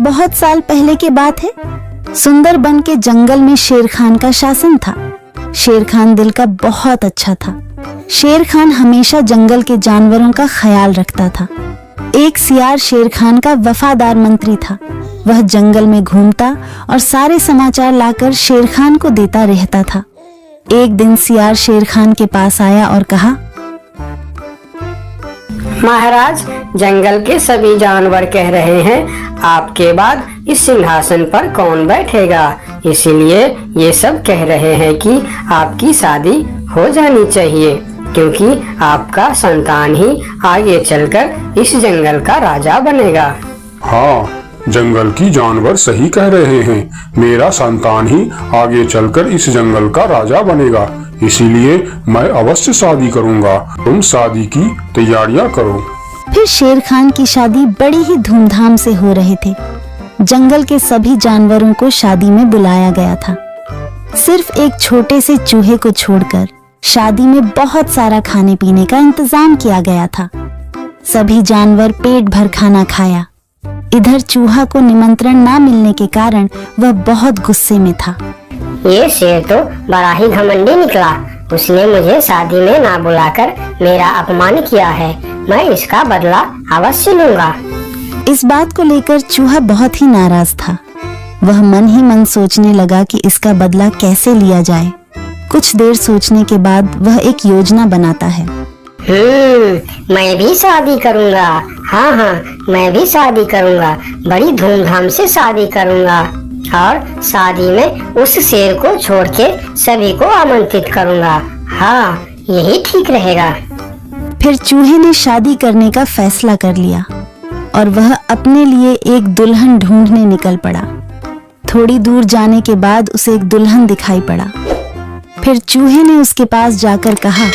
बहुत साल पहले की बात है। सुंदरबन के जंगल में शेर खान का शासन था। शेर खान दिल का बहुत अच्छा था। शेर खान हमेशा जंगल के जानवरों का ख्याल रखता था। एक सियार शेर खान का वफादार मंत्री था। वह जंगल में घूमता और सारे समाचार लाकर शेर खान को देता रहता था। एक दिन सियार शेर खान के पास आया और कहा, महाराज, जंगल के सभी जानवर कह रहे हैं आपके बाद इस सिंहासन पर कौन बैठेगा, इसीलिए ये सब कह रहे हैं कि आपकी शादी हो जानी चाहिए, क्योंकि आपका संतान ही आगे चलकर इस जंगल का राजा बनेगा। हाँ, जंगल की जानवर सही कह रहे हैं। मेरा संतान ही आगे चलकर इस जंगल का राजा बनेगा, इसीलिए मैं अवश्य शादी करूंगा। तुम शादी की तैयारियां करो। फिर शेर खान की शादी बड़ी ही धूमधाम से हो रहे थे। जंगल के सभी जानवरों को शादी में बुलाया गया था। सिर्फ एक छोटे से चूहे को छोड़कर शादी में बहुत सारा खाने पीने का इंतजाम किया गया था। सभी जानवर पेट भर खाना खाया। इधर चूहा को निमंत्रण ना मिलने के कारण वह बहुत गुस्से में था। ये शेर तो बड़ा ही घमंडी निकला। उसने मुझे शादी में ना बुलाकर मेरा अपमान किया है। मैं इसका बदला अवश्य लूंगा। इस बात को लेकर चूहा बहुत ही नाराज था। वह मन ही मन सोचने लगा कि इसका बदला कैसे लिया जाए। कुछ देर सोचने के बाद वह एक योजना बनाता है। मैं भी शादी करूंगा। हाँ, मैं भी शादी करूंगा। बड़ी धूमधाम से शादी करूंगा और शादी में उस शेर को छोड़ के सभी को आमंत्रित करूंगा। हाँ, यही ठीक रहेगा। फिर चूहे ने शादी करने का फैसला कर लिया और वह अपने लिए एक दुल्हन ढूंढने निकल पड़ा। थोड़ी दूर जाने के बाद उसे एक दुल्हन दिखाई पड़ा। फिर चूहे ने उसके पास जाकर कहा,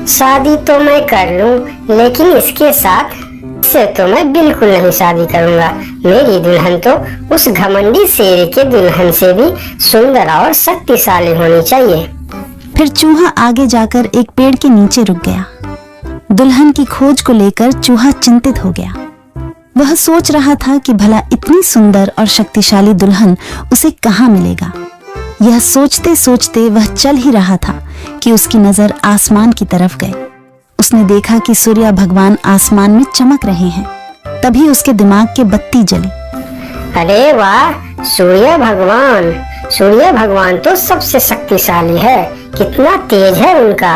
शादी तो मैं कर लूं, लेकिन इसके साथ से तो मैं बिल्कुल नहीं शादी करूंगा। मेरी दुल्हन तो उस घमंडी शेर के दुल्हन से भी सुंदर और शक्तिशाली होनी चाहिए। फिर चूहा आगे जाकर एक पेड़ के नीचे रुक गया। दुल्हन की खोज को लेकर चूहा चिंतित हो गया। वह सोच रहा था कि भला इतनी सुंदर और शक्तिशाली दुल्हन उसे कहाँ मिलेगा। यह सोचते सोचते वह चल ही रहा था कि उसकी नजर आसमान की तरफ गई। उसने देखा कि सूर्य भगवान आसमान में चमक रहे हैं। तभी उसके दिमाग के बत्ती जली। अरे वाह, सूर्य भगवान तो सबसे शक्तिशाली है। कितना तेज है उनका।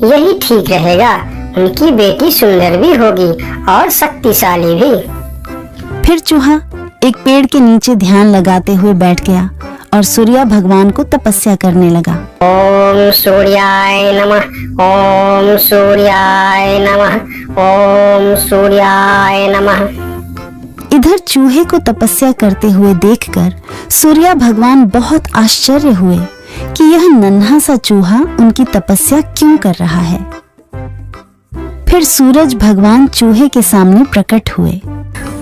यही ठीक रहेगा। उनकी बेटी सुंदर भी होगी और शक्तिशाली भी। फिर चूहा एक पेड़ के नीचे ध्यान लगाते हुए बैठ गया और सूर्य भगवान को तपस्या करने लगा। ओम सूर्याय नमः, ओम सूर्याय नमः, ओम सूर्याय नमः। इधर चूहे को तपस्या करते हुए देखकर सूर्य भगवान बहुत आश्चर्य हुए कि यह नन्हा सा चूहा उनकी तपस्या क्यों कर रहा है। फिर सूरज भगवान चूहे के सामने प्रकट हुए।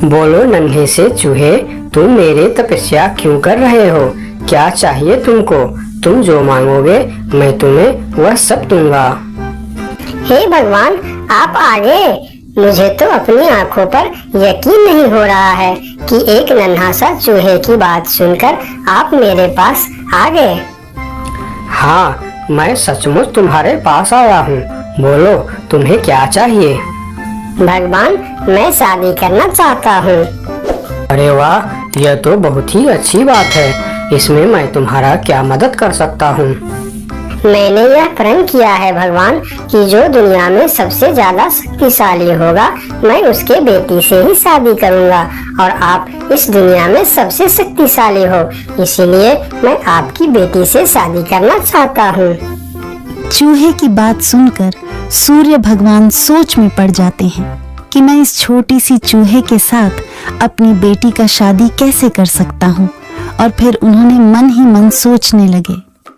बोलो नन्हे से चूहे, तुम मेरे तपस्या क्यों कर रहे हो? क्या चाहिए तुमको? तुम जो मांगोगे मैं तुम्हें वह सब दूंगा। हे भगवान, आप आगे। मुझे तो अपनी आंखों पर यकीन नहीं हो रहा है कि एक नन्हा सा चूहे की बात सुनकर आप मेरे पास आ गए। हाँ, मैं सचमुच तुम्हारे पास आया हूँ। बोलो, तुम्हें क्या चाहिए? भगवान, मैं शादी करना चाहता हूँ। अरे वाह, यह तो बहुत ही अच्छी बात है। इसमें मैं तुम्हारा क्या मदद कर सकता हूँ? मैंने यह प्रण किया है भगवान कि जो दुनिया में सबसे ज्यादा शक्तिशाली होगा मैं उसके बेटी से ही शादी करूँगा और आप इस दुनिया में सबसे शक्तिशाली हो, इसीलिए मैं आपकी बेटी से शादी करना चाहता हूँ। चूहे की बात सुनकर सूर्य भगवान सोच में पड़ जाते हैं कि मैं इस छोटी सी चूहे के साथ अपनी बेटी का शादी कैसे कर सकता हूँ। और फिर उन्होंने मन ही मन सोचने लगे,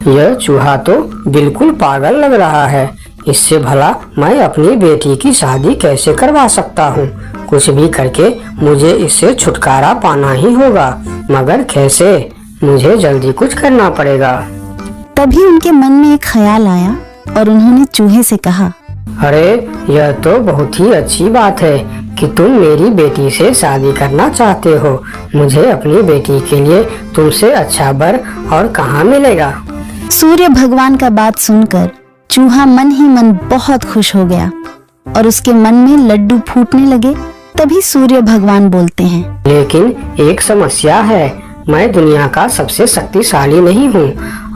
यह चूहा तो बिल्कुल पागल लग रहा है। इससे भला मैं अपनी बेटी की शादी कैसे करवा सकता हूँ? कुछ भी करके मुझे इससे छुटकारा पाना ही होगा, मगर कैसे? मुझे जल्दी कुछ करना पड़ेगा। तभी उनके मन में एक ख्याल आया और उन्होंने चूहे से कहा, अरे, यह तो बहुत ही अच्छी बात है कि तुम मेरी बेटी से शादी करना चाहते हो। मुझे अपनी बेटी के लिए तुमसे अच्छा वर और कहाँ मिलेगा। सूर्य भगवान का बात सुनकर चूहा मन ही मन बहुत खुश हो गया और उसके मन में लड्डू फूटने लगे। तभी सूर्य भगवान बोलते हैं, लेकिन एक समस्या है, मैं दुनिया का सबसे शक्तिशाली नहीं हूँ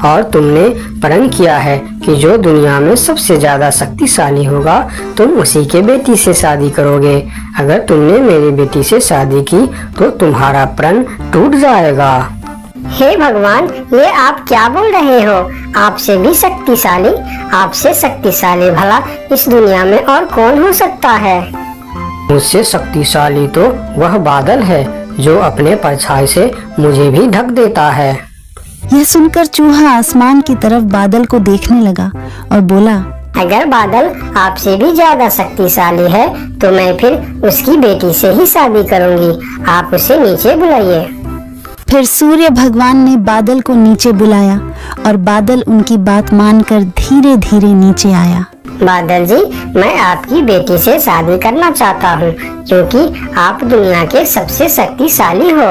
और तुमने प्रण किया है कि जो दुनिया में सबसे ज्यादा शक्तिशाली होगा तुम उसी के बेटी से शादी करोगे। अगर तुमने मेरी बेटी से शादी की तो तुम्हारा प्रण टूट जाएगा। हे भगवान, ये आप क्या बोल रहे हो? आपसे भी शक्तिशाली, आपसे शक्तिशाली भला इस दुनिया में और कौन हो सकता है? मुझसे शक्तिशाली तो वह बादल है जो अपने परछाई से मुझे भी ढक देता है। यह सुनकर चूहा आसमान की तरफ बादल को देखने लगा और बोला, अगर बादल आपसे भी ज्यादा शक्तिशाली है तो मैं फिर उसकी बेटी से ही शादी करूंगी। आप उसे नीचे बुलाइए। फिर सूर्य भगवान ने बादल को नीचे बुलाया और बादल उनकी बात मानकर धीरे धीरे नीचे आया। बादल जी, मैं आपकी बेटी से शादी करना चाहता हूँ क्योंकि आप दुनिया के सबसे शक्तिशाली हो।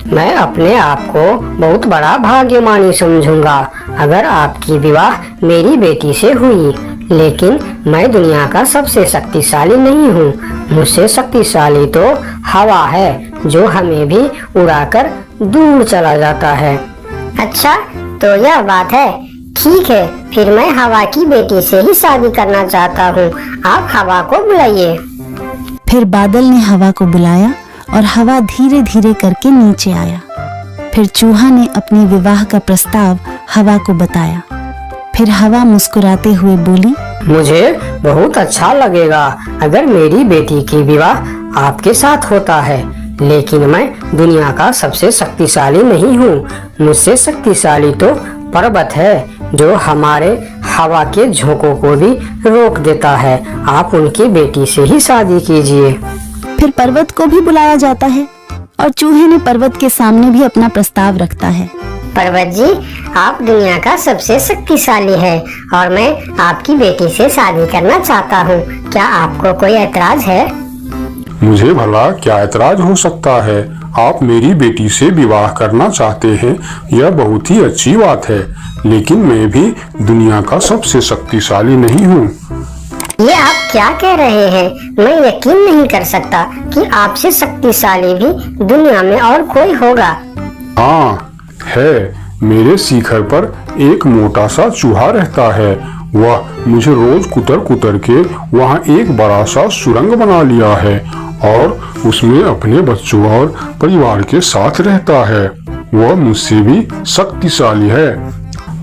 मैं अपने आप को बहुत बड़ा भाग्यमानी समझूंगा अगर आपकी विवाह मेरी बेटी से हुई, लेकिन मैं दुनिया का सबसे शक्तिशाली नहीं हूँ। मुझसे शक्तिशाली तो हवा है जो हमें भी उड़ाकर दूर चला जाता है। अच्छा, तो यह बात है। ठीक है, फिर मैं हवा की बेटी से ही शादी करना चाहता हूँ। आप हवा को बुलाइए। फिर बादल ने हवा को बुलाया और हवा धीरे धीरे करके नीचे आया। फिर चूहा ने अपने विवाह का प्रस्ताव हवा को बताया। फिर हवा मुस्कुराते हुए बोली, मुझे बहुत अच्छा लगेगा अगर मेरी बेटी की विवाह आपके साथ होता है, लेकिन मैं दुनिया का सबसे शक्तिशाली नहीं हूँ। मुझसे शक्तिशाली तो पर्वत है जो हमारे हवा के झोंकों को भी रोक देता है। आप उनकी बेटी से ही शादी कीजिए। फिर पर्वत को भी बुलाया जाता है और चूहे ने पर्वत के सामने भी अपना प्रस्ताव रखता है। पर्वत जी, आप दुनिया का सबसे शक्तिशाली है और मैं आपकी बेटी से शादी करना चाहता हूँ। क्या आपको कोई ऐतराज है? मुझे भला क्या ऐतराज हो सकता है। आप मेरी बेटी से विवाह करना चाहते हैं, यह बहुत ही अच्छी बात है, लेकिन मैं भी दुनिया का सबसे शक्तिशाली नहीं हूँ। ये आप क्या कह रहे हैं? मैं यकीन नहीं कर सकता कि आपसे शक्तिशाली भी दुनिया में और कोई होगा। हाँ है, मेरे शिखर पर एक मोटा सा चूहा रहता है। वह मुझे रोज कुतर कुतर के वहाँ एक बड़ा सा सुरंग बना लिया है और उसमें अपने बच्चों और परिवार के साथ रहता है। वह मुझसे भी शक्तिशाली है।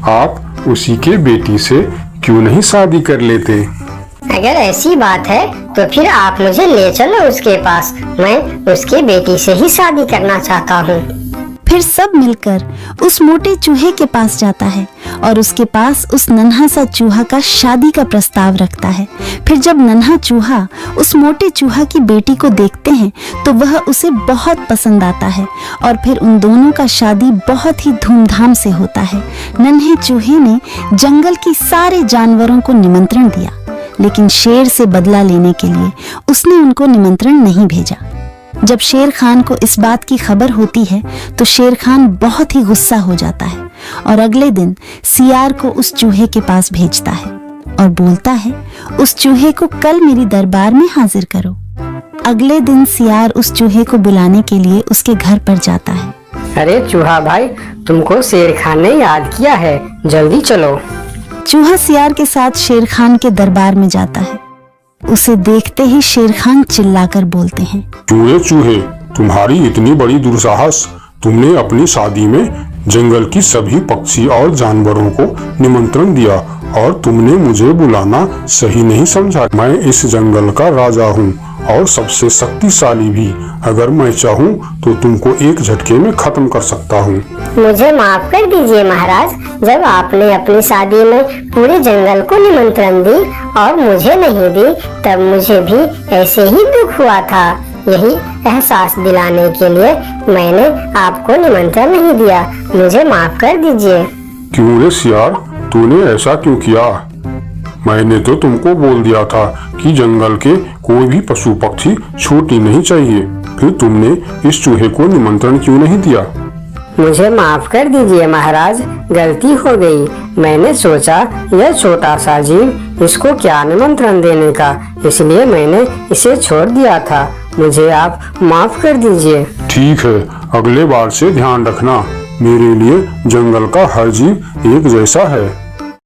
आप उसी के बेटी से क्यों नहीं शादी कर लेते? अगर ऐसी बात है तो फिर आप मुझे ले चलो उसके पास। मैं उसके बेटी से ही शादी करना चाहता हूँ। फिर सब मिलकर उस मोटे चूहे के पास जाता है और उसके पास उस नन्हा सा चूहा का शादी का प्रस्ताव रखता है। फिर जब नन्हा चूहा उस मोटे चूहा की बेटी को देखते हैं तो वह उसे बहुत पसंद आता है और फिर उन दोनों का शादी बहुत ही धूमधाम से होता है। नन्हे चूहे ने जंगल की सारे जानवरों को निमंत्रण दिया, लेकिन शेर से बदला लेने के लिए उसने उनको निमंत्रण नहीं भेजा। जब शेर खान को इस बात की खबर होती है तो शेर खान बहुत ही गुस्सा हो जाता है और अगले दिन सियार को उस चूहे के पास भेजता है और बोलता है, उस चूहे को कल मेरी दरबार में हाजिर करो। अगले दिन सियार उस चूहे को बुलाने के लिए उसके घर पर जाता है। अरे चूहा भाई, तुमको शेर खान ने याद किया है, जल्दी चलो। चूहा सियार के साथ शेर खान के दरबार में जाता है। उसे देखते ही शेर खान चिल्लाकर बोलते हैं, चूहे चूहे, तुम्हारी इतनी बड़ी दुस्साहस। तुमने अपनी शादी में जंगल की सभी पक्षी और जानवरों को निमंत्रण दिया और तुमने मुझे बुलाना सही नहीं समझा। मैं इस जंगल का राजा हूँ और सबसे शक्तिशाली भी। अगर मैं चाहूँ तो तुमको एक झटके में खत्म कर सकता हूँ। मुझे माफ कर दीजिए महाराज, जब आपने अपनी शादी में पूरे जंगल को निमंत्रण दी और मुझे नहीं दी तब मुझे भी ऐसे ही दुख हुआ था। यही एहसास दिलाने के लिए मैंने आपको निमंत्रण नहीं दिया। मुझे माफ कर दीजिए। क्यों रे सियार, तूने ऐसा क्यों किया? मैंने तो तुमको बोल दिया था कि जंगल के कोई भी पशु पक्षी छूटनी नहीं चाहिए, फिर तुमने इस चूहे को निमंत्रण क्यों नहीं दिया? मुझे माफ कर दीजिए महाराज, गलती हो गई। मैंने सोचा यह छोटा सा जीव, इसको क्या निमंत्रण देने का, इसलिए मैंने इसे छोड़ दिया था। मुझे आप माफ कर दीजिए। ठीक है, अगले बार से ध्यान रखना। मेरे लिए जंगल का हर जीव एक जैसा है।